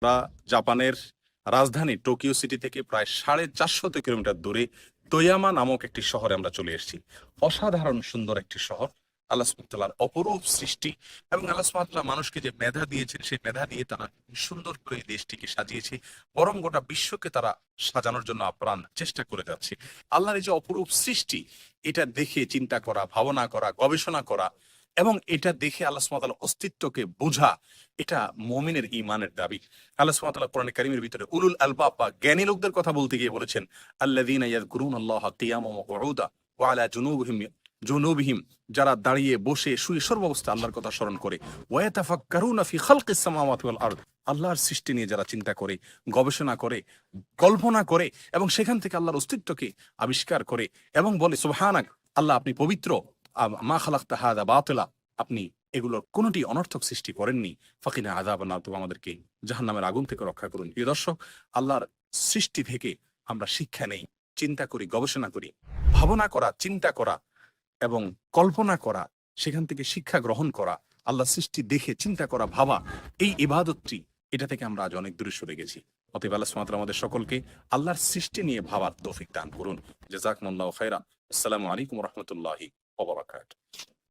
আমরা জাপানের রাজধানী টোকিও সিটি থেকে প্রায় 450 কিলোমিটার দূরে তোয়ামা নামক একটি শহরে আমরা চলে এসেছি। অসাধারণ সুন্দর একটি শহর, আল্লাহ সুবহানাহু ওয়া তাআলার অপরূপ সৃষ্টি। এবং আল্লাহ সুবহানাহু ওয়া তাআলা মানুষকে যে মেধা দিয়েছেন, সেই মেধা দিয়ে তারা সুন্দর করে এই দেশটিকে সাজিয়েছে, বরং গোটা বিশ্বকে তারা সাজানোর জন্য আপ্রাণ চেষ্টা করে যাচ্ছে। আল্লাহর এই যে অপরূপ সৃষ্টি, এটা দেখে চিন্তা করা, ভাবনা করা, গবেষণা করা এবং এটা দেখে আল্লাহ সুবহানাহু ওয়া তাআলার অস্তিত্বকে বোঝা, এটা মুমিনের ঈমানের দাবি। আল্লাহ সুবহানাহু ওয়া তাআলা কোরআনে কারীমের ভিতরে উলুল আলবাব বা জ্ঞানী লোকদের কথা বলতে গিয়ে বলেছেন, আল্লাযীনা ইয়াযকুরুনাল্লাহা কিয়ামান ওয়া কুউদা ওয়া আলা জুনুবিহিম, যারা দাঁড়িয়ে বসে শুয়ে সর্বাবস্থায় আল্লাহর কথা স্মরণ করে, ওয়া ইয়াতাফাক্কারুনা ফি খালকিস সামাওয়াতি ওয়াল আরদ, আল্লাহর সৃষ্টি নিয়ে যারা চিন্তা করে, গবেষণা করে, কল্পনা করে এবং সেখান থেকে আল্লাহর অস্তিত্বকে আবিষ্কার করে এবং বলে সুবহানাক, আল্লাহ আপনি পবিত্র, মা খালাকতা হাযা বাতিলা, আপনি এগুলোর কোনটি অনর্থক সৃষ্টি করেননি, ফাকিনা আযাবান নার, তুমি আমাদেরকে জাহান্নামের আগুন থেকে রক্ষা করুন। প্রিয় দর্শক, আল্লাহর সৃষ্টি থেকে আমরা শিক্ষা নেই, চিন্তা করি, গবেষণা করি, ভাবনা করা, চিন্তা করা এবং কল্পনা করা, সেখান থেকে শিক্ষা গ্রহণ করা, আল্লাহর সৃষ্টি দেখে চিন্তা করা, ভাবা, এই ইবাদতটি, এটা থেকে আমরা আজ অনেক দূরে সরে গেছি। অতএব আল্লাহ সুবহানাহু ওয়া তাআলা আমাদের সকলকে আল্লাহর সৃষ্টি নিয়ে ভাবার তৌফিক দান করুন। জাযাকুমুল্লাহু খাইরা। আসসালামু আলাইকুম ওয়া রাহমাতুল্লাহি ওয়া বারাকাতুহু।